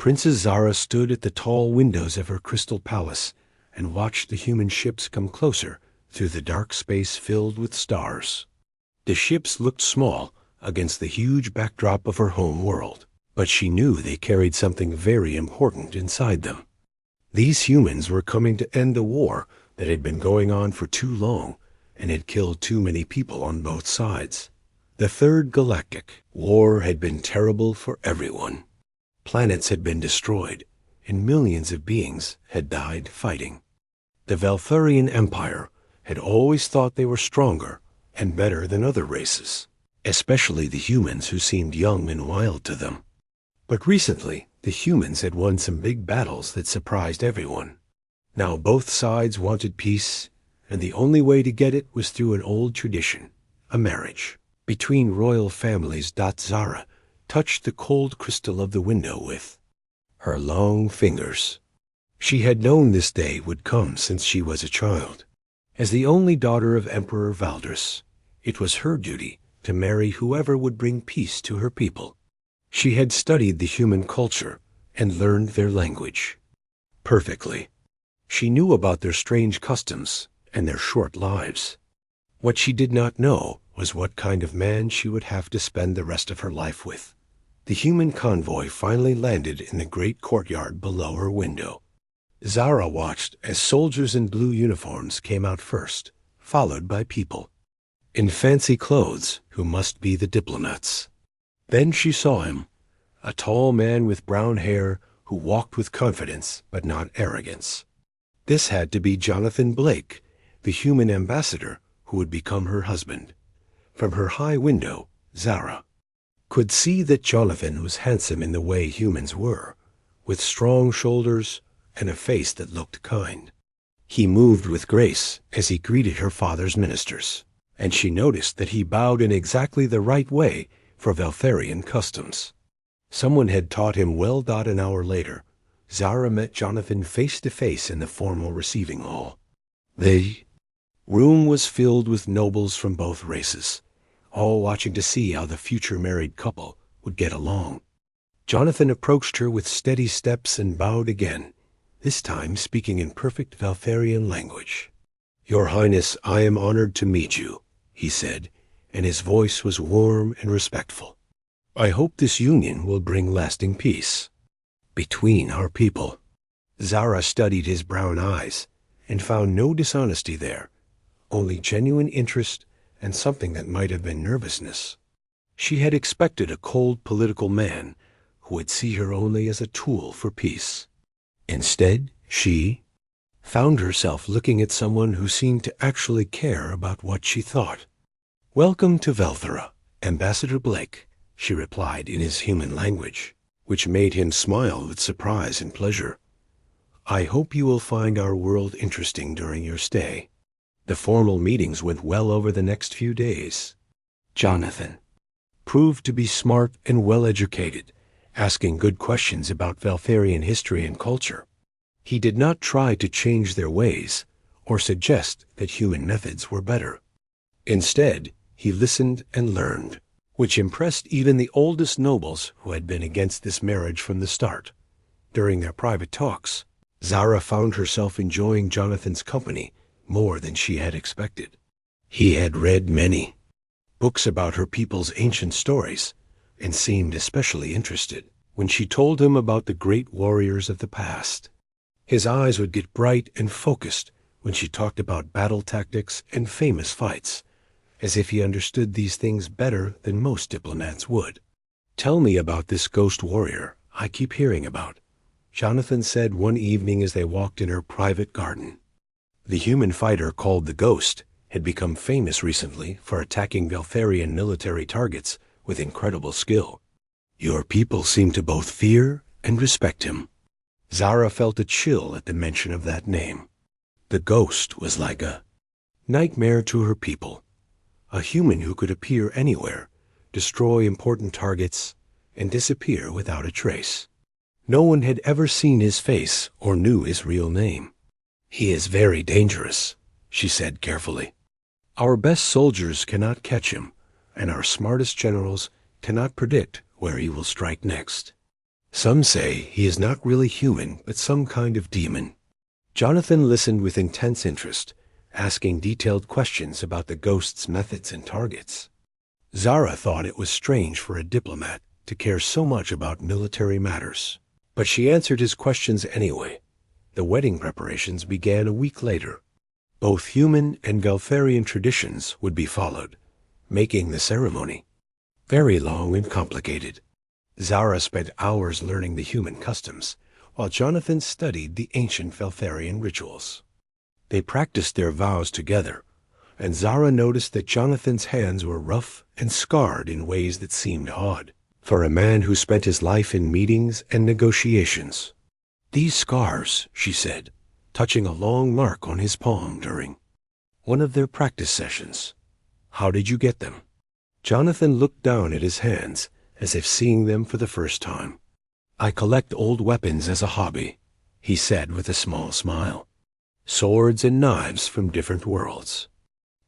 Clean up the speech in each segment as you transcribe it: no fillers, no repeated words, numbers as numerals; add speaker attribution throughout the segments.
Speaker 1: Princess Zara stood at the tall windows of her crystal palace and watched the human ships come closer through the dark space filled with stars. The ships looked small against the huge backdrop of her home world, but she knew they carried something very important inside them. These humans were coming to end a war that had been going on for too long and had killed too many people on both sides. The Third Galactic War had been terrible for everyone. Planets had been destroyed, and millions of beings had died fighting. The Valthurian Empire had always thought they were stronger and better than other races, especially the humans who seemed young and wild to them. But recently, the humans had won some big battles that surprised everyone. Now both sides wanted peace, and the only way to get it was through an old tradition, a marriage between royal families. Zara touched the cold crystal of the window with her long fingers. She had known this day would come since she was a child. As the only daughter of Emperor Valdris, it was her duty to marry whoever would bring peace to her people. She had studied the human culture and learned their language perfectly. She knew about their strange customs and their short lives. What she did not know was what kind of man she would have to spend the rest of her life with. The human convoy finally landed in the great courtyard below her window. Zara watched as soldiers in blue uniforms came out first, followed by people in fancy clothes who must be the diplomats. Then she saw him, a tall man with brown hair who walked with confidence but not arrogance. This had to be Jonathan Blake, the human ambassador who would become her husband. From her high window, Zara could see that Jonathan was handsome in the way humans were, with strong shoulders and a face that looked kind. He moved with grace as he greeted her father's ministers, and she noticed that he bowed in exactly the right way for Valtharian customs. Someone had taught him well. An hour later, Zara met Jonathan face to face in the formal receiving hall. The room was filled with nobles from both races, all watching to see how the future married couple would get along. Jonathan approached her with steady steps and bowed again, this time speaking in perfect Valtharian language. "Your Highness, I am honored to meet you," he said, and his voice was warm and respectful. "I hope this union will bring lasting peace between our people." Zara studied his brown eyes and found no dishonesty there, only genuine interest and something that might have been nervousness. She had expected a cold political man who would see her only as a tool for peace. Instead, she found herself looking at someone who seemed to actually care about what she thought. "Welcome to Valthera, Ambassador Blake," she replied in his human language, which made him smile with surprise and pleasure. "I hope you will find our world interesting during your stay." The formal meetings went well over the next few days. Jonathan proved to be smart and well-educated, asking good questions about Valtharian history and culture. He did not try to change their ways or suggest that human methods were better. Instead, he listened and learned, which impressed even the oldest nobles who had been against this marriage from the start. During their private talks, Zara found herself enjoying Jonathan's company more than she had expected. He had read many books about her people's ancient stories and seemed especially interested when she told him about the great warriors of the past. His eyes would get bright and focused when she talked about battle tactics and famous fights, as if he understood these things better than most diplomats would. "Tell me about this ghost warrior I keep hearing about," Jonathan said one evening as they walked in her private garden. The human fighter called the Ghost had become famous recently for attacking Valtharian military targets with incredible skill. "Your people seem to both fear and respect him." Zara felt a chill at the mention of that name. The Ghost was like a nightmare to her people, a human who could appear anywhere, destroy important targets, and disappear without a trace. No one had ever seen his face or knew his real name. "He is very dangerous," she said carefully. "Our best soldiers cannot catch him, and our smartest generals cannot predict where he will strike next." Some say he is not really human, but some kind of demon. Jonathan listened with intense interest, asking detailed questions about the ghost's methods and targets. Zara thought it was strange for a diplomat to care so much about military matters, but she answered his questions anyway. The wedding preparations began a week later. Both human and Galfarian traditions would be followed, making the ceremony very long and complicated. Zara spent hours learning the human customs, while Jonathan studied the ancient Velfarian rituals. They practiced their vows together, and Zara noticed that Jonathan's hands were rough and scarred in ways that seemed odd for a man who spent his life in meetings and negotiations. "These scars," she said, touching a long mark on his palm during one of their practice sessions. "How did you get them?" Jonathan looked down at his hands, as if seeing them for the first time. "I collect old weapons as a hobby," he said with a small smile. "Swords and knives from different worlds.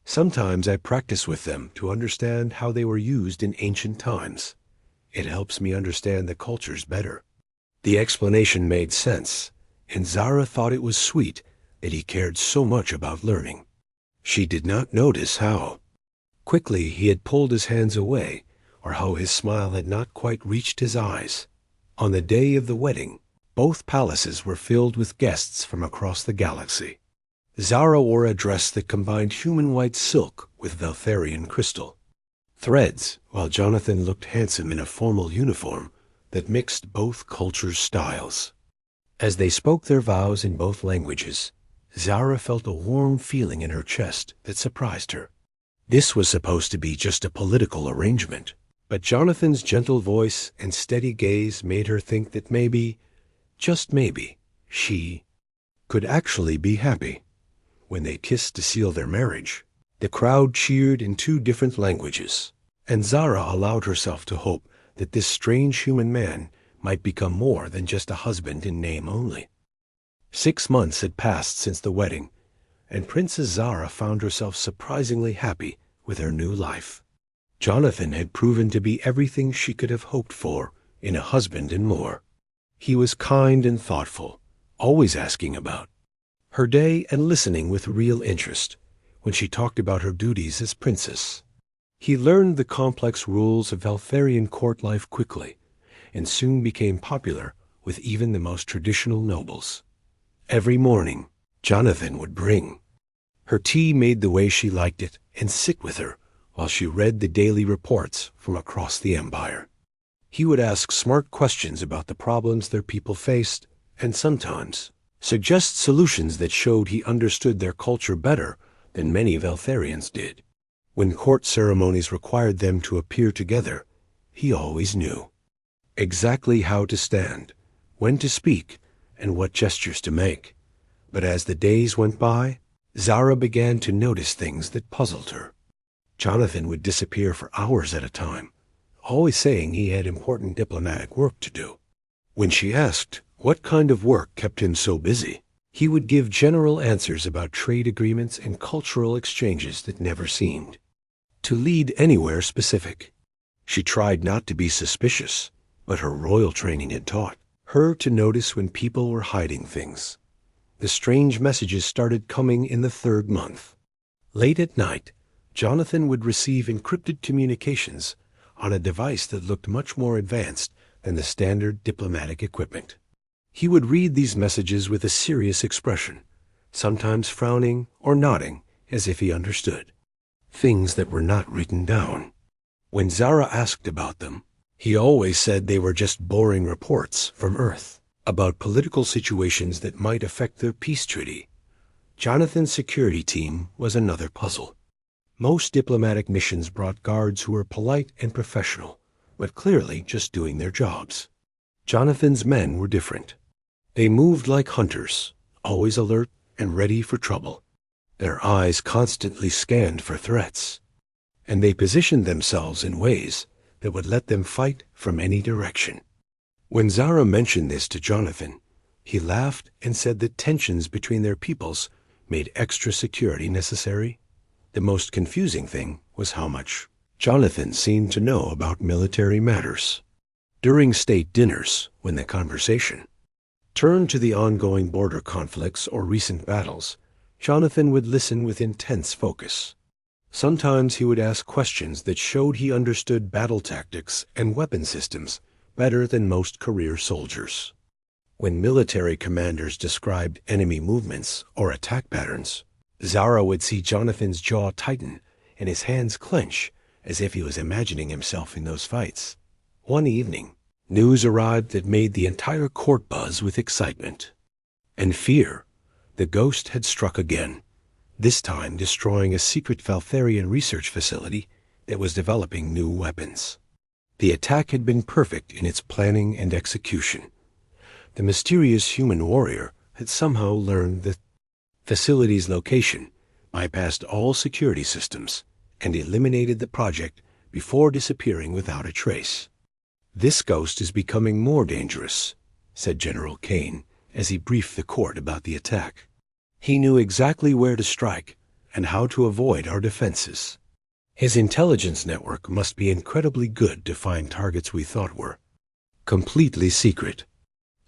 Speaker 1: Sometimes I practice with them to understand how they were used in ancient times. It helps me understand the cultures better." The explanation made sense, and Zara thought it was sweet that he cared so much about learning. She did not notice how quickly he had pulled his hands away, or how his smile had not quite reached his eyes. On the day of the wedding, both palaces were filled with guests from across the galaxy. Zara wore a dress that combined human white silk with Velfarian crystal threads, while Jonathan looked handsome in a formal uniform that mixed both cultures' styles. As they spoke their vows in both languages, Zara felt a warm feeling in her chest that surprised her. This was supposed to be just a political arrangement, but Jonathan's gentle voice and steady gaze made her think that maybe, just maybe, she could actually be happy. When they kissed to seal their marriage, the crowd cheered in 2 different languages, and Zara allowed herself to hope that this strange human man might become more than just a husband in name only. 6 months had passed since the wedding, and Princess Zara found herself surprisingly happy with her new life. Jonathan had proven to be everything she could have hoped for in a husband and more. He was kind and thoughtful, always asking about her day and listening with real interest when she talked about her duties as princess. He learned the complex rules of Velfarian court life quickly, and soon became popular with even the most traditional nobles. Every morning, Jonathan would bring her tea made the way she liked it and sit with her while she read the daily reports from across the empire. He would ask smart questions about the problems their people faced, and sometimes suggest solutions that showed he understood their culture better than many Velfarians did. When court ceremonies required them to appear together, he always knew exactly how to stand, when to speak, and what gestures to make. But as the days went by, Zara began to notice things that puzzled her. Jonathan would disappear for hours at a time, always saying he had important diplomatic work to do. When she asked what kind of work kept him so busy, he would give general answers about trade agreements and cultural exchanges that never seemed to lead anywhere specific. She tried not to be suspicious, but her royal training had taught her to notice when people were hiding things. The strange messages started coming in the 3rd month. Late at night, Jonathan would receive encrypted communications on a device that looked much more advanced than the standard diplomatic equipment. He would read these messages with a serious expression, sometimes frowning or nodding as if he understood things that were not written down. When Zara asked about them, he always said they were just boring reports from Earth about political situations that might affect their peace treaty. Jonathan's security team was another puzzle. Most diplomatic missions brought guards who were polite and professional, but clearly just doing their jobs. Jonathan's men were different. They moved like hunters, always alert and ready for trouble. Their eyes constantly scanned for threats, and they positioned themselves in ways that would let them fight from any direction. When Zara mentioned this to Jonathan, he laughed and said that tensions between their peoples made extra security necessary. The most confusing thing was how much Jonathan seemed to know about military matters. During state dinners, when the conversation turned to the ongoing border conflicts or recent battles, Jonathan would listen with intense focus. Sometimes he would ask questions that showed he understood battle tactics and weapon systems better than most career soldiers. When military commanders described enemy movements or attack patterns, Zara would see Jonathan's jaw tighten and his hands clench as if he was imagining himself in those fights. One evening, news arrived that made the entire court buzz with excitement and fear. The ghost had struck again, this time destroying a secret Valtharian research facility that was developing new weapons. The attack had been perfect in its planning and execution. The mysterious human warrior had somehow learned the facility's location, bypassed all security systems, and eliminated the project before disappearing without a trace. "This ghost is becoming more dangerous," said General Kane as he briefed the court about the attack. "He knew exactly where to strike and how to avoid our defenses. His intelligence network must be incredibly good to find targets we thought were completely secret."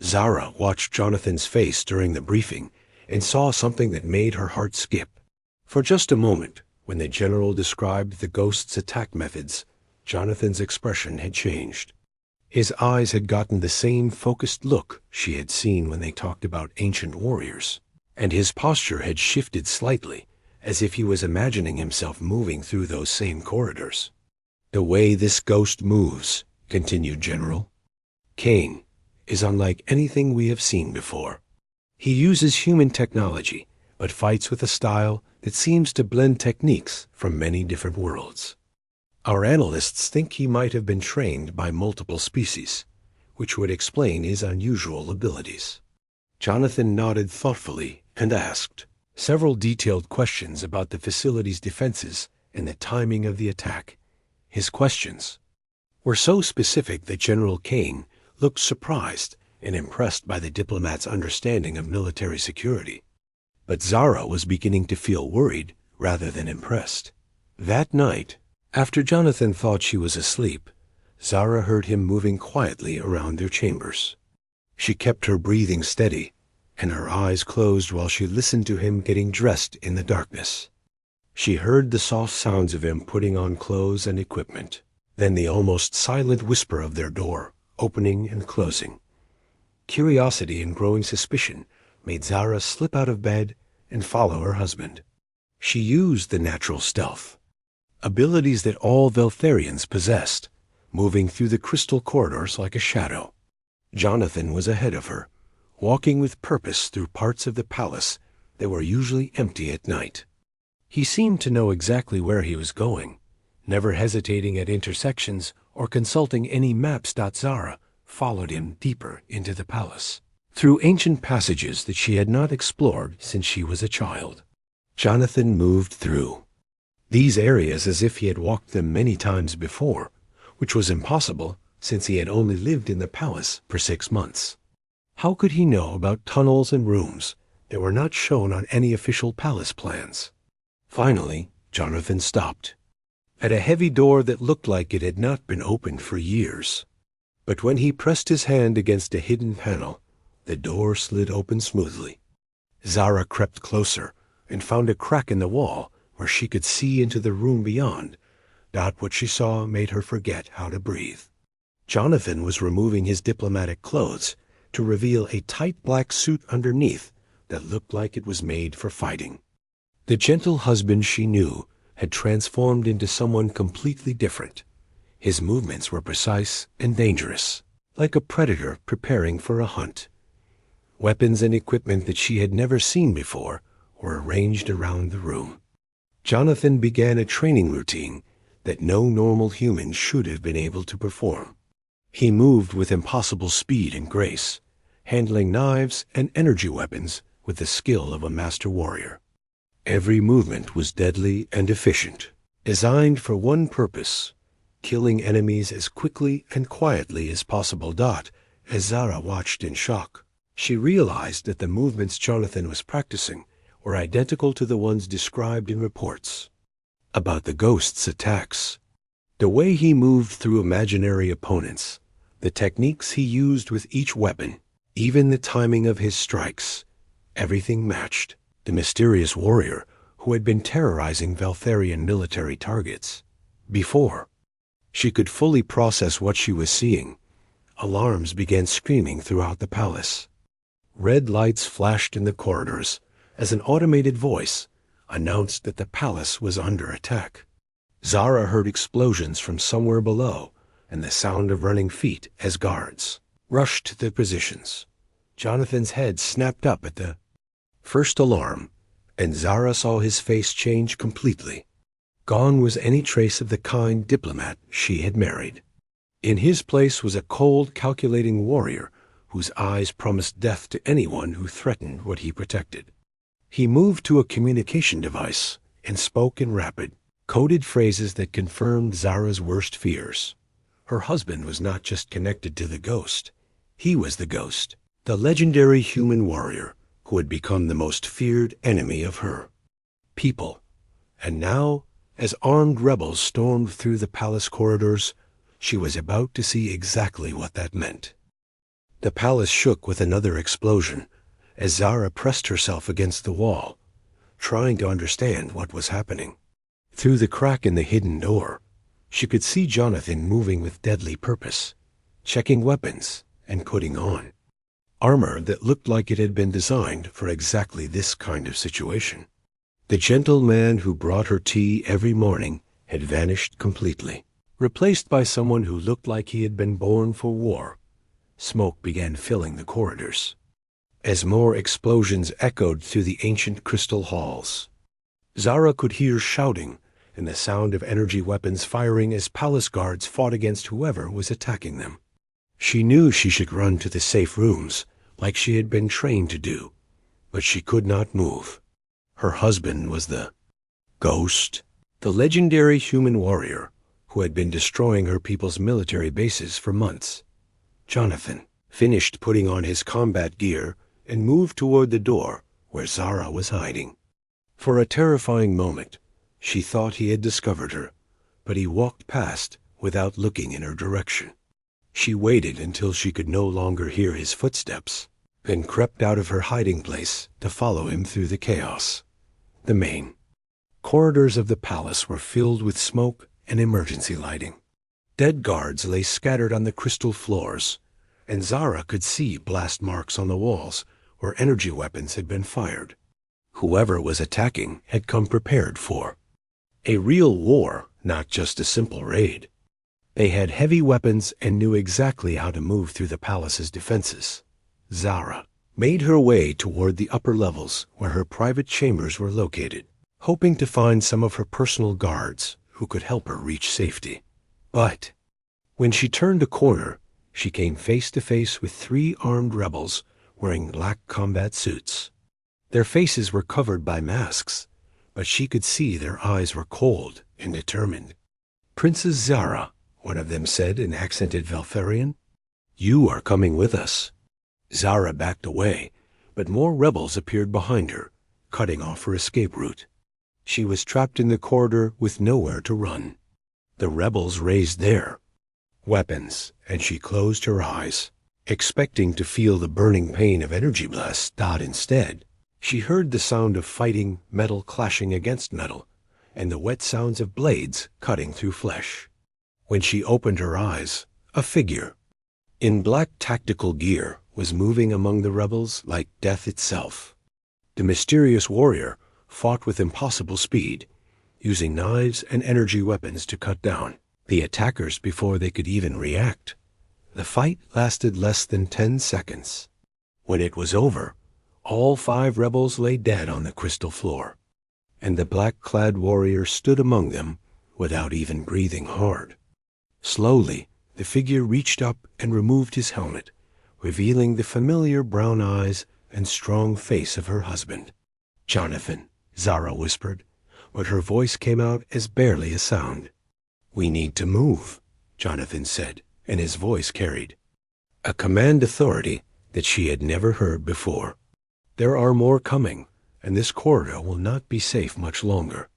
Speaker 1: Zara watched Jonathan's face during the briefing and saw something that made her heart skip. For just a moment, when the general described the ghost's attack methods, Jonathan's expression had changed. His eyes had gotten the same focused look she had seen when they talked about ancient warriors, and his posture had shifted slightly, as if he was imagining himself moving through those same corridors. "The way this ghost moves," continued General Kane, "is unlike anything we have seen before. He uses human technology, but fights with a style that seems to blend techniques from many different worlds. Our analysts think he might have been trained by multiple species, which would explain his unusual abilities." Jonathan nodded thoughtfully and asked several detailed questions about the facility's defenses and the timing of the attack. His questions were so specific that General Kane looked surprised and impressed by the diplomat's understanding of military security. But Zara was beginning to feel worried rather than impressed. That night, after Jonathan thought she was asleep, Zara heard him moving quietly around their chambers. She kept her breathing steady and her eyes closed while she listened to him getting dressed in the darkness. She heard the soft sounds of him putting on clothes and equipment, then the almost silent whisper of their door opening and closing. Curiosity and growing suspicion made Zara slip out of bed and follow her husband. She used the natural stealth, abilities that all Valtharians possessed, moving through the crystal corridors like a shadow. Jonathan was ahead of her, walking with purpose through parts of the palace that were usually empty at night. He seemed to know exactly where he was going, never hesitating at intersections or consulting any maps. Zara followed him deeper into the palace, through ancient passages that she had not explored since she was a child. Jonathan moved through these areas as if he had walked them many times before, which was impossible since he had only lived in the palace for 6 months. How could he know about tunnels and rooms that were not shown on any official palace plans? Finally, Jonathan stopped at a heavy door that looked like it had not been opened for years. But when he pressed his hand against a hidden panel, the door slid open smoothly. Zara crept closer and found a crack in the wall where she could see into the room beyond. What she saw made her forget how to breathe. Jonathan was removing his diplomatic clothes to reveal a tight black suit underneath that looked like it was made for fighting. The gentle husband she knew had transformed into someone completely different. His movements were precise and dangerous, like a predator preparing for a hunt. Weapons and equipment that she had never seen before were arranged around the room. Jonathan began a training routine that no normal human should have been able to perform. He moved with impossible speed and grace, handling knives and energy weapons with the skill of a master warrior. Every movement was deadly and efficient, designed for one purpose: killing enemies as quickly and quietly as possible. As Zara watched in shock, she realized that the movements Jonathan was practicing were identical to the ones described in reports about the ghost's attacks. The way he moved through imaginary opponents, The techniques he used with each weapon, even the timing of his strikes, everything matched the mysterious warrior who had been terrorizing Valtharian military targets. Before she could fully process what she was seeing, alarms began screaming throughout the palace. Red lights flashed in the corridors as an automated voice announced that the palace was under attack. Zara heard explosions from somewhere below and the sound of running feet as guards rushed to their positions. Jonathan's head snapped up at the first alarm, and Zara saw his face change completely. Gone was any trace of the kind diplomat she had married. In his place was a cold, calculating warrior whose eyes promised death to anyone who threatened what he protected. He moved to a communication device and spoke in rapid, coded phrases that confirmed Zara's worst fears. Her husband was not just connected to the ghost. He was the ghost, the legendary human warrior who had become the most feared enemy of her people. And now, as armed rebels stormed through the palace corridors, she was about to see exactly what that meant. The palace shook with another explosion as Zara pressed herself against the wall, trying to understand what was happening. Through the crack in the hidden door, she could see Jonathan moving with deadly purpose, checking weapons and putting on armor that looked like it had been designed for exactly this kind of situation. The gentle man who brought her tea every morning had vanished completely, replaced by someone who looked like he had been born for war. Smoke began filling the corridors as more explosions echoed through the ancient crystal halls. Zara could hear shouting and the sound of energy weapons firing as palace guards fought against whoever was attacking them. She knew she should run to the safe rooms like she had been trained to do, but she could not move. Her husband was the ghost, the legendary human warrior who had been destroying her people's military bases for months. Jonathan finished putting on his combat gear and moved toward the door where Zara was hiding. For a terrifying moment, she thought he had discovered her, but he walked past without looking in her direction. She waited until she could no longer hear his footsteps, then crept out of her hiding place to follow him through the chaos. The main corridors of the palace were filled with smoke and emergency lighting. Dead guards lay scattered on the crystal floors, and Zara could see blast marks on the walls where energy weapons had been fired. Whoever was attacking had come prepared for a real war, not just a simple raid. They had heavy weapons and knew exactly how to move through the palace's defenses. Zara made her way toward the upper levels where her private chambers were located, hoping to find some of her personal guards who could help her reach safety. But when she turned a corner, she came face to face with 3 armed rebels wearing black combat suits. Their faces were covered by masks, but she could see their eyes were cold and determined. "Princess Zara," one of them said in accented Valtharian, "you are coming with us." Zara backed away, but more rebels appeared behind her, cutting off her escape route. She was trapped in the corridor with nowhere to run. The rebels raised their weapons, and she closed her eyes, expecting to feel the burning pain of energy blasts. Instead, she heard the sound of fighting, metal clashing against metal, and the wet sounds of blades cutting through flesh. When she opened her eyes, a figure in black tactical gear was moving among the rebels like death itself. The mysterious warrior fought with impossible speed, using knives and energy weapons to cut down the attackers before they could even react. The fight lasted less than 10 seconds. When it was over, all 5 rebels lay dead on the crystal floor, and the black-clad warrior stood among them without even breathing hard. Slowly, the figure reached up and removed his helmet, revealing the familiar brown eyes and strong face of her husband. "Jonathan," Zara whispered, but her voice came out as barely a sound. "We need to move," Jonathan said, and his voice carried a command authority that she had never heard before. "There are more coming, and this corridor will not be safe much longer."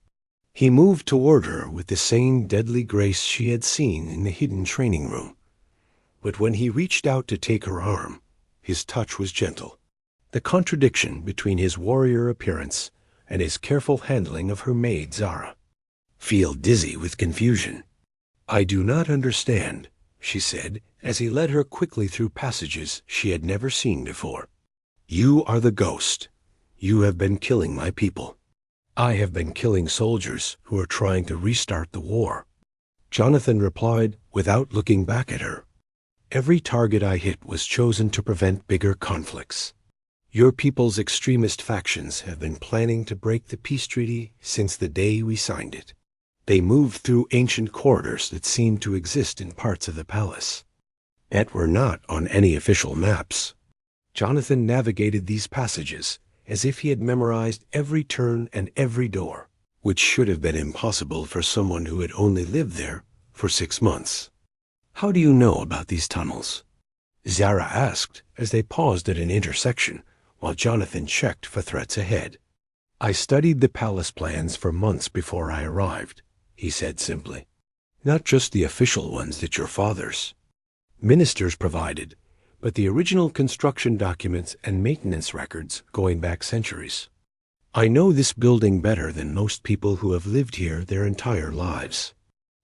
Speaker 1: He moved toward her with the same deadly grace she had seen in the hidden training room. But when he reached out to take her arm, his touch was gentle. The contradiction between his warrior appearance and his careful handling of her maid Zara. Feel dizzy with confusion. "I do not understand," she said, as he led her quickly through passages she had never seen before. "You are the ghost. You have been killing my people. I have been killing soldiers who are trying to restart the war." Jonathan replied without looking back at her. "Every target I hit was chosen to prevent bigger conflicts. Your people's extremist factions have been planning to break the peace treaty since the day we signed it. They moved through ancient corridors that seemed to exist in parts of the palace, yet were not on any official maps." Jonathan navigated these passages as if he had memorized every turn and every door, which should have been impossible for someone who had only lived there for 6 months. "How do you know about these tunnels?" Zara asked as they paused at an intersection while Jonathan checked for threats ahead. "I studied the palace plans for months before I arrived," he said simply. "Not just the official ones that your fathers, ministers provided, but the original construction documents and maintenance records going back centuries. I know this building better than most people who have lived here their entire lives."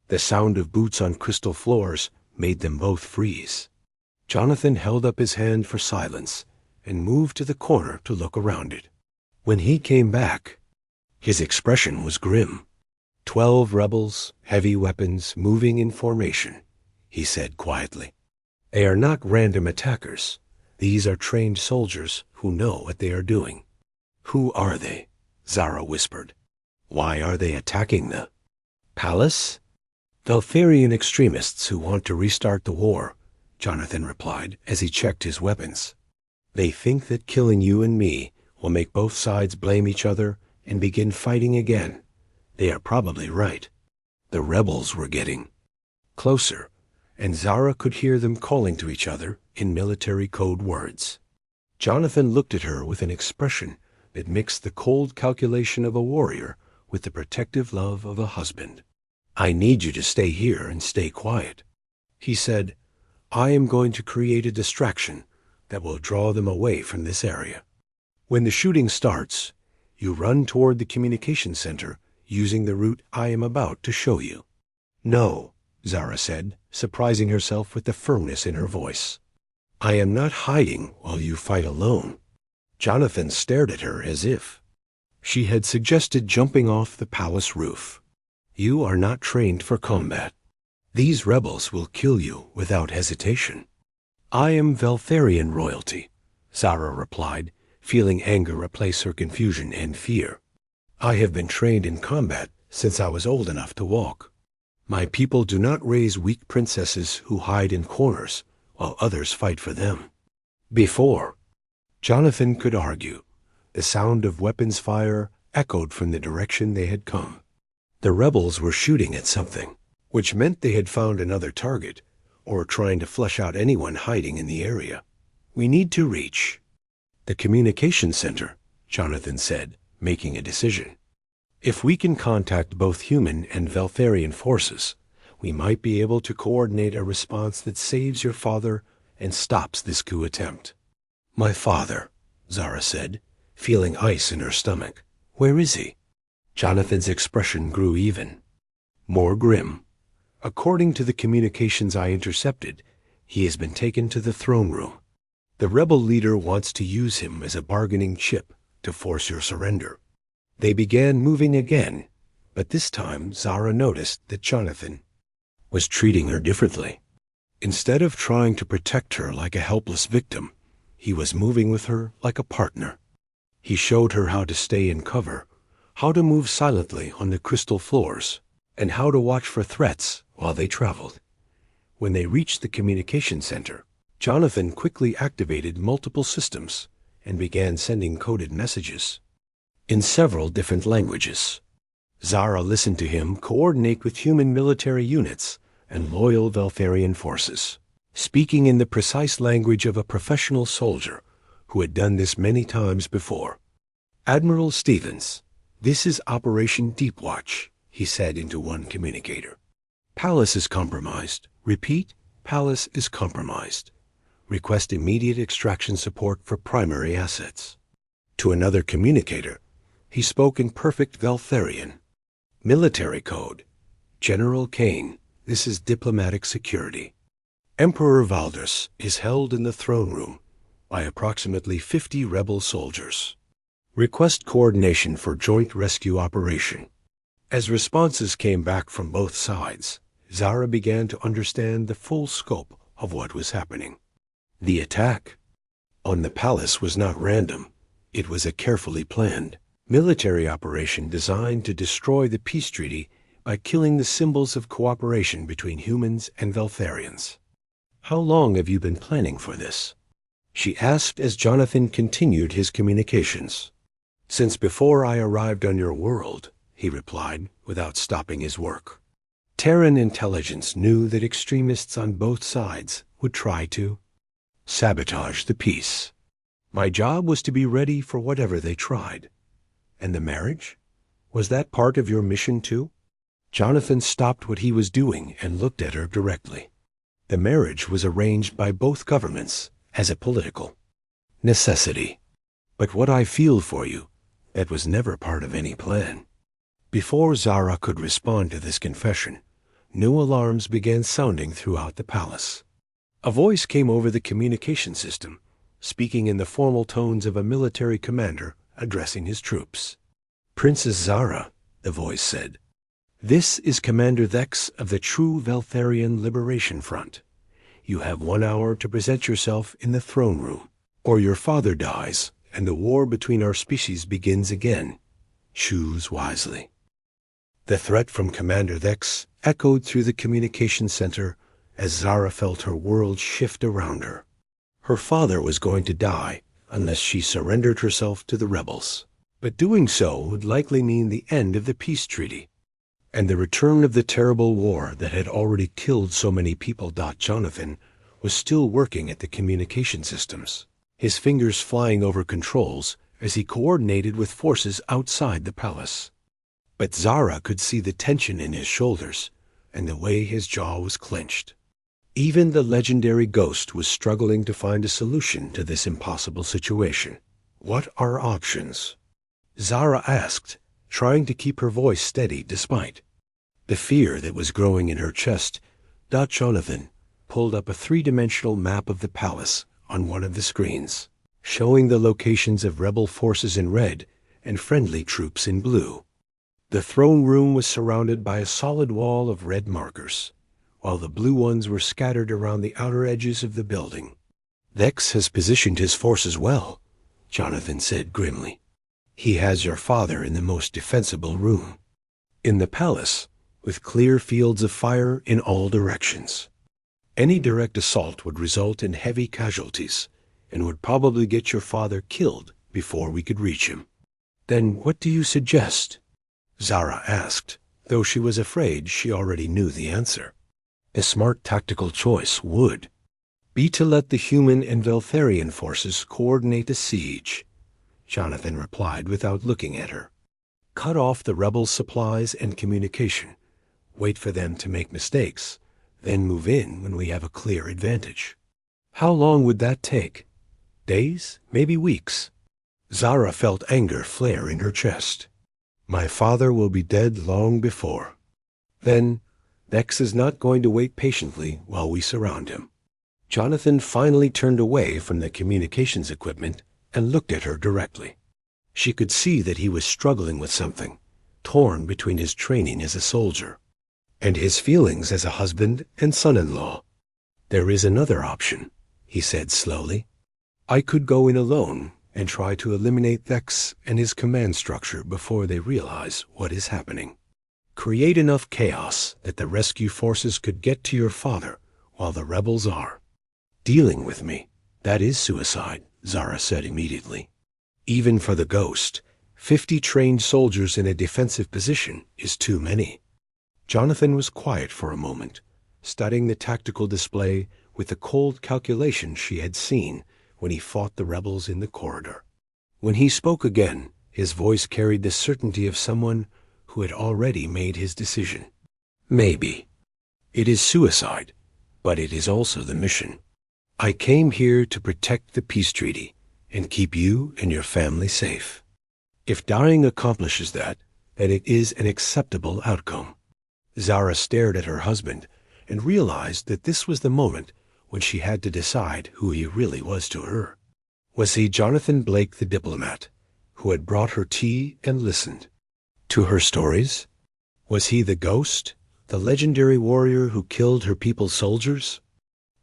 Speaker 1: The sound of boots on crystal floors made them both freeze. Jonathan held up his hand for silence and moved to the corner to look around it. When he came back, his expression was grim. 12 rebels, heavy weapons, moving in formation," he said quietly. "They are not random attackers. These are trained soldiers who know what they are doing." "Who are they?" Zara whispered. "Why are they attacking the palace?" "Veltharian extremists who want to restart the war," Jonathan replied as he checked his weapons. "They think that killing you and me will make both sides blame each other and begin fighting again. They are probably right." The rebels were getting closer, and Zara could hear them calling to each other in military code words. Jonathan looked at her with an expression that mixed the cold calculation of a warrior with the protective love of a husband. "I need you to stay here and stay quiet," he said. "I am going to create a distraction that will draw them away from this area. When the shooting starts, you run toward the communication center using the route I am about to show you." "No," Zara said, surprising herself with the firmness in her voice. "I am not hiding while you fight alone." Jonathan stared at her as if she had suggested jumping off the palace roof. "You are not trained for combat. These rebels will kill you without hesitation." "I am Veltharian royalty," Zara replied, feeling anger replace her confusion and fear. "I have been trained in combat since I was old enough to walk. My people do not raise weak princesses who hide in corners while others fight for them." Before Jonathan could argue, the sound of weapons fire echoed from the direction they had come. The rebels were shooting at something, which meant they had found another target, or trying to flush out anyone hiding in the area. "We need to reach the communication center," Jonathan said, making a decision. "If we can contact both human and Veltharian forces, we might be able to coordinate a response that saves your father and stops this coup attempt." "My father," Zara said, feeling ice in her stomach. "Where is he?" Jonathan's expression grew even more grim. "According to the communications I intercepted, he has been taken to the throne room. The rebel leader wants to use him as a bargaining chip to force your surrender." They began moving again, but this time Zara noticed that Jonathan was treating her differently. Instead of trying to protect her like a helpless victim, he was moving with her like a partner. He showed her how to stay in cover, how to move silently on the crystal floors, and how to watch for threats while they traveled. When they reached the communication center, Jonathan quickly activated multiple systems and began sending coded messages in several different languages. Zara listened to him coordinate with human military units and loyal Veltharian forces, speaking in the precise language of a professional soldier who had done this many times before. "Admiral Stevens, this is Operation Deepwatch," he said into one communicator. "Palace is compromised. Repeat, palace is compromised. Request immediate extraction support for primary assets. To another communicator, he spoke in perfect Veltharian. Military code. General Kane, this is diplomatic security. Emperor Valdus is held in the throne room by approximately 50 rebel soldiers. Request coordination for joint rescue operation. As responses came back from both sides, Zara began to understand the full scope of what was happening. The attack on the palace was not random. It was a carefully planned military operation designed to destroy the peace treaty by killing the symbols of cooperation between humans and Veltharians. How long have you been planning for this? She asked as Jonathan continued his communications. Since before I arrived on your world, he replied without stopping his work. Terran intelligence knew that extremists on both sides would try to sabotage the peace. My job was to be ready for whatever they tried. And the marriage? Was that part of your mission too? Jonathan stopped what he was doing and looked at her directly. The marriage was arranged by both governments as a political necessity. But what I feel for you, that was never part of any plan. Before Zara could respond to this confession, new alarms began sounding throughout the palace. A voice came over the communication system, speaking in the formal tones of a military commander addressing his troops. Princess Zara, the voice said, this is Commander Thex of the True Veltharian Liberation Front. You have 1 hour to present yourself in the throne room, or your father dies and the war between our species begins again. Choose wisely. The threat from Commander Thex echoed through the communication center as Zara felt her world shift around her. Her father was going to die unless she surrendered herself to the rebels. But doing so would likely mean the end of the peace treaty and the return of the terrible war that had already killed so many people. Jonathan was still working at the communication systems, his fingers flying over controls as he coordinated with forces outside the palace. But Zara could see the tension in his shoulders and the way his jaw was clenched. Even the legendary ghost was struggling to find a solution to this impossible situation. What are options? Zara asked, trying to keep her voice steady despite the fear that was growing in her chest. Jonathan pulled up a three-dimensional map of the palace on one of the screens, showing the locations of rebel forces in red and friendly troops in blue. The throne room was surrounded by a solid wall of red markers, while the blue ones were scattered around the outer edges of the building. Thex has positioned his forces well, Jonathan said grimly. He has your father in the most defensible room in the palace, with clear fields of fire in all directions. Any direct assault would result in heavy casualties and would probably get your father killed before we could reach him. Then what do you suggest? Zara asked, though she was afraid she already knew the answer. A smart tactical choice would be to let the human and Veltharian forces coordinate a siege, Jonathan replied without looking at her. Cut off the rebels' supplies and communication. Wait for them to make mistakes, then move in when we have a clear advantage. How long would that take? Days? Maybe weeks? Zara felt anger flare in her chest. My father will be dead long before. Then, Thex is not going to wait patiently while we surround him. Jonathan finally turned away from the communications equipment and looked at her directly. She could see that he was struggling with something, torn between his training as a soldier and his feelings as a husband and son-in-law. There is another option, he said slowly. I could go in alone and try to eliminate Thex and his command structure before they realize what is happening. Create enough chaos that the rescue forces could get to your father while the rebels are dealing with me. That is suicide, Zara said immediately. Even for the ghost, 50 trained soldiers in a defensive position is too many. Jonathan was quiet for a moment, studying the tactical display with the cold calculation she had seen when he fought the rebels in the corridor. When he spoke again, his voice carried the certainty of someone who had already made his decision. Maybe. It is suicide, but it is also the mission. I came here to protect the peace treaty and keep you and your family safe. If dying accomplishes that, then it is an acceptable outcome." Zara stared at her husband and realized that this was the moment when she had to decide who he really was to her. Was he Jonathan Blake the diplomat, who had brought her tea and listened to her stories? Was he the ghost, the legendary warrior who killed her people's soldiers?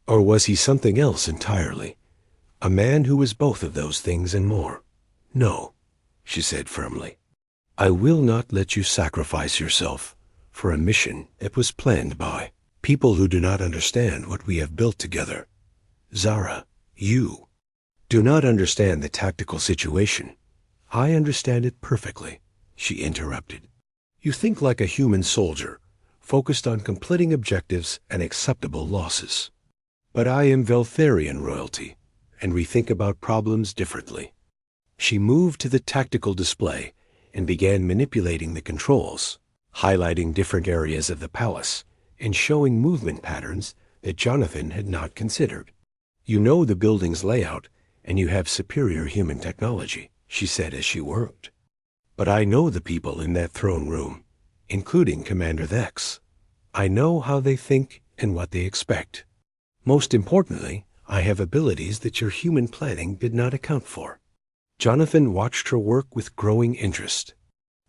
Speaker 1: Or was he something else entirely? A man who was both of those things and more? "No," she said firmly. "I will not let you sacrifice yourself for a mission that was planned by people who do not understand what we have built together. Zara, you do not understand the tactical situation. I understand it perfectly," she interrupted. "You think like a human soldier, focused on completing objectives and acceptable losses. But I am Veltharian royalty, and we think about problems differently." She moved to the tactical display and began manipulating the controls, highlighting different areas of the palace and showing movement patterns that Jonathan had not considered. "You know the building's layout, and you have superior human technology," she said as she worked. "But I know the people in that throne room, including Commander Thex. I know how they think and what they expect. Most importantly, I have abilities that your human planning did not account for." Jonathan watched her work with growing interest.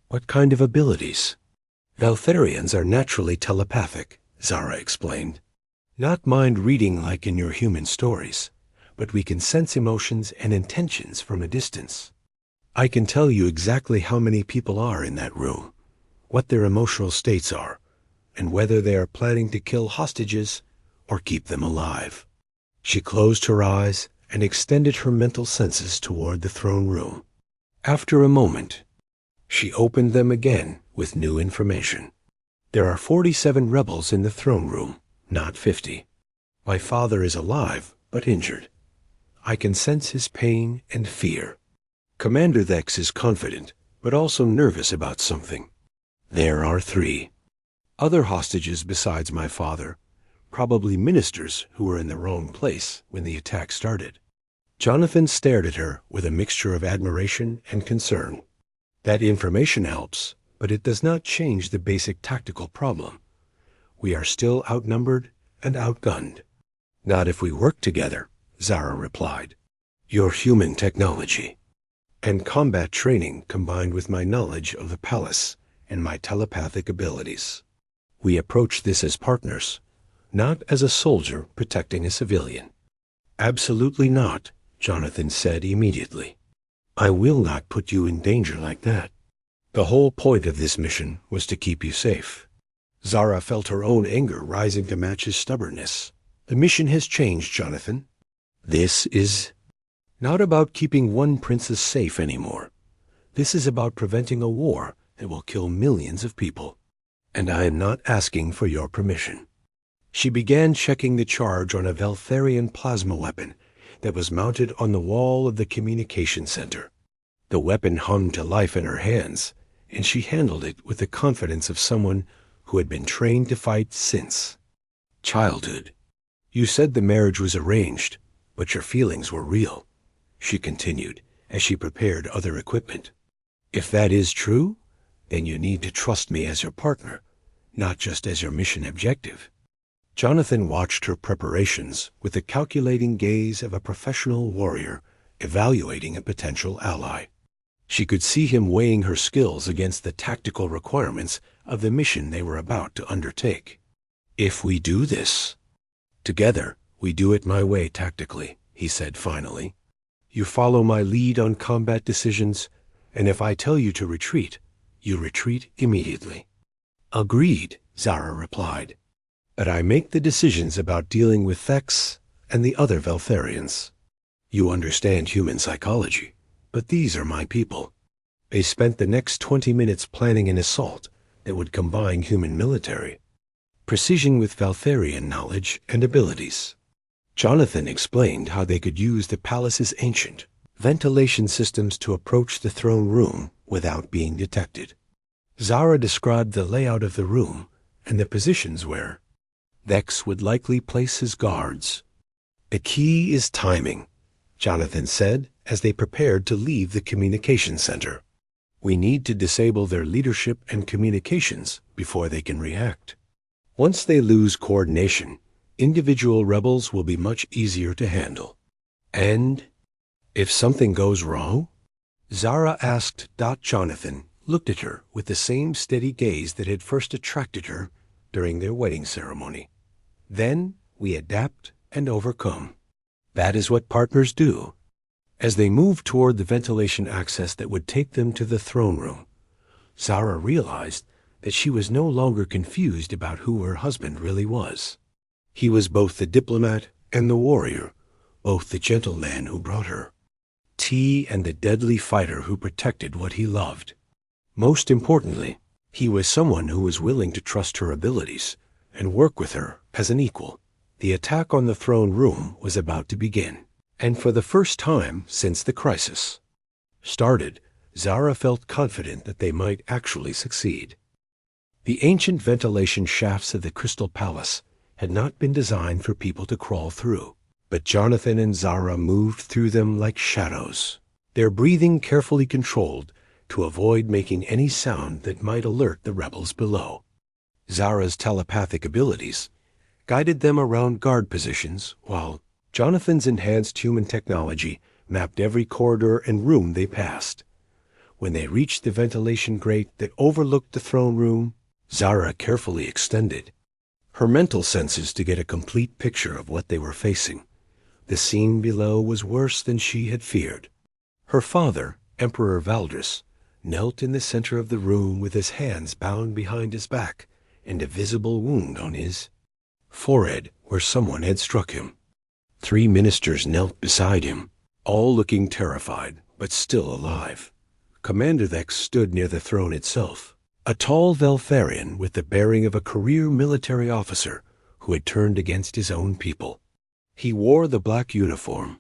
Speaker 1: "What kind of abilities?" "Veltharians are naturally telepathic," Zara explained. "Not mind reading like in your human stories, but we can sense emotions and intentions from a distance. I can tell you exactly how many people are in that room, what their emotional states are, and whether they are planning to kill hostages or keep them alive." She closed her eyes and extended her mental senses toward the throne room. After a moment, she opened them again with new information. "There are 47 rebels in the throne room, not 50. My father is alive, but injured. I can sense his pain and fear. Commander Thex is confident, but also nervous about something. There are 3 other hostages besides my father, probably ministers who were in the wrong place when the attack started." Jonathan stared at her with a mixture of admiration and concern. "That information helps, but it does not change the basic tactical problem. We are still outnumbered and outgunned." "Not if we work together," Zara replied. "Your human technology and combat training combined with my knowledge of the palace and my telepathic abilities. We approach this as partners, not as a soldier protecting a civilian." "Absolutely not," Jonathan said immediately. "I will not put you in danger like that. The whole point of this mission was to keep you safe." Zara felt her own anger rising to match his stubbornness. "The mission has changed, Jonathan. This is not about keeping one princess safe anymore. This is about preventing a war that will kill millions of people. And I am not asking for your permission." She began checking the charge on a Veltharian plasma weapon that was mounted on the wall of the communication center. The weapon hummed to life in her hands, and she handled it with the confidence of someone who had been trained to fight since childhood. "You said the marriage was arranged, but your feelings were real," she continued as she prepared other equipment. "If that is true, then you need to trust me as your partner, not just as your mission objective." Jonathan watched her preparations with the calculating gaze of a professional warrior evaluating a potential ally. She could see him weighing her skills against the tactical requirements of the mission they were about to undertake. "If we do this together, we do it my way tactically," he said finally. "You follow my lead on combat decisions, and if I tell you to retreat, you retreat immediately." "Agreed," Zara replied. "But I make the decisions about dealing with Thex and the other Veltharians. You understand human psychology, but these are my people." They spent the next 20 minutes planning an assault that would combine human military precision with Veltharian knowledge and abilities. Jonathan explained how they could use the palace's ancient ventilation systems to approach the throne room without being detected. Zara described the layout of the room and the positions where Vex would likely place his guards. The key is timing, Jonathan said as they prepared to leave the communication center. We need to disable their leadership and communications before they can react. Once they lose coordination, individual rebels will be much easier to handle. And if something goes wrong? Zara asked. Jonathan looked at her with the same steady gaze that had first attracted her during their wedding ceremony. Then we adapt and overcome. That is what partners do. As they moved toward the ventilation access that would take them to the throne room, Zara realized that she was no longer confused about who her husband really was. He was both the diplomat and the warrior, both the gentleman who brought her tea and the deadly fighter who protected what he loved. Most importantly, he was someone who was willing to trust her abilities and work with her as an equal. The attack on the throne room was about to begin, and for the first time since the crisis started, Zara felt confident that they might actually succeed. The ancient ventilation shafts of the Crystal Palace had not been designed for people to crawl through, but Jonathan and Zara moved through them like shadows, their breathing carefully controlled to avoid making any sound that might alert the rebels below. Zara's telepathic abilities guided them around guard positions, while Jonathan's enhanced human technology mapped every corridor and room they passed. When they reached the ventilation grate that overlooked the throne room, Zara carefully extended her mental senses to get a complete picture of what they were facing. The scene below was worse than she had feared. Her father, Emperor Valdris, knelt in the center of the room with his hands bound behind his back and a visible wound on his forehead where someone had struck him. 3 ministers knelt beside him, all looking terrified, but still alive. Commander Vex stood near the throne itself, a tall Veltharian with the bearing of a career military officer who had turned against his own people. He wore the black uniform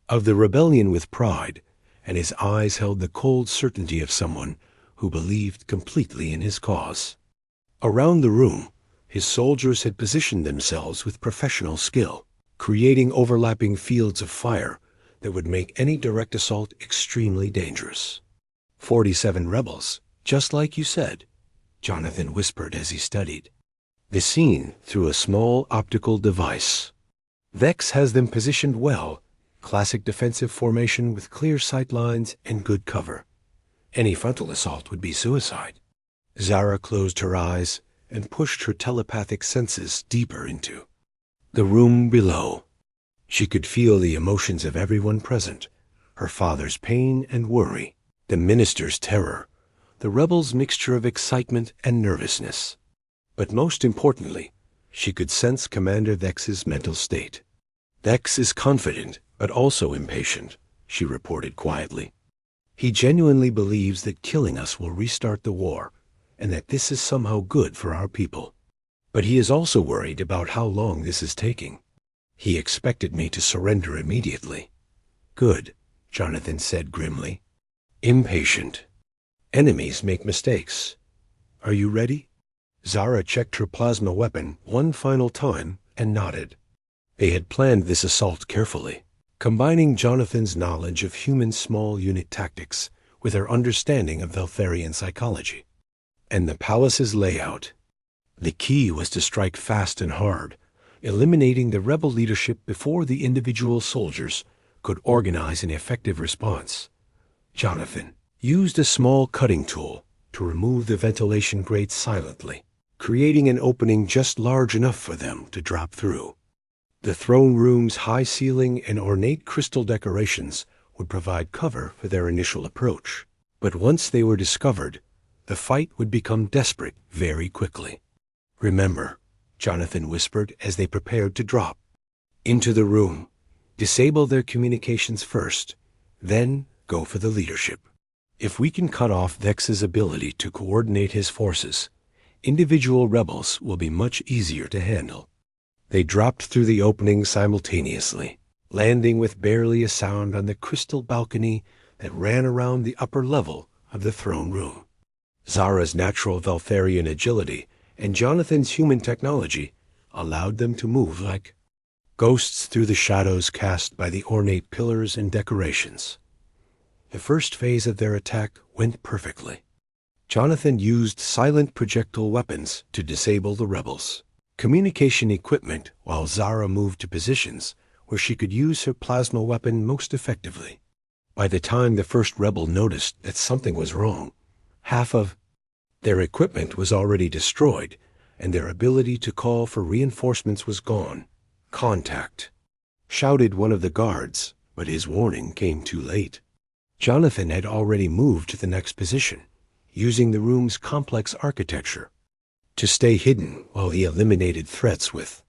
Speaker 1: of the rebellion with pride, and his eyes held the cold certainty of someone who believed completely in his cause. Around the room, his soldiers had positioned themselves with professional skill, creating overlapping fields of fire that would make any direct assault extremely dangerous. 47 rebels, just like you said, Jonathan whispered as he studied the scene through a small optical device. Vex has them positioned well, classic defensive formation with clear sight lines and good cover. Any frontal assault would be suicide. Zara closed her eyes and pushed her telepathic senses deeper into the room below. She could feel the emotions of everyone present, her father's pain and worry, the minister's terror, the rebels' mixture of excitement and nervousness. But most importantly, she could sense Commander Vex's mental state. Vex is confident, but also impatient, she reported quietly. He genuinely believes that killing us will restart the war, and that this is somehow good for our people. But he is also worried about how long this is taking. He expected me to surrender immediately. Good, Jonathan said grimly. Impatient. Enemies make mistakes. Are you ready? Zara checked her plasma weapon one final time and nodded. They had planned this assault carefully, combining Jonathan's knowledge of human small unit tactics with her understanding of Veltharian psychology and the palace's layout. The key was to strike fast and hard, eliminating the rebel leadership before the individual soldiers could organize an effective response. Jonathan used a small cutting tool to remove the ventilation grate silently, creating an opening just large enough for them to drop through. The throne room's high ceiling and ornate crystal decorations would provide cover for their initial approach. But once they were discovered, the fight would become desperate very quickly. Remember, Jonathan whispered as they prepared to drop into the room. Disable their communications first, then go for the leadership. If we can cut off Vex's ability to coordinate his forces, individual rebels will be much easier to handle. They dropped through the opening simultaneously, landing with barely a sound on the crystal balcony that ran around the upper level of the throne room. Zara's natural Veltharian agility and Jonathan's human technology allowed them to move like ghosts through the shadows cast by the ornate pillars and decorations. The first phase of their attack went perfectly. Jonathan used silent projectile weapons to disable the rebels' communication equipment, while Zara moved to positions where she could use her plasma weapon most effectively. By the time the first rebel noticed that something was wrong, half of their equipment was already destroyed, and their ability to call for reinforcements was gone. "Contact!" shouted one of the guards, but his warning came too late. Jonathan had already moved to the next position, using the room's complex architecture to stay hidden while he eliminated threats with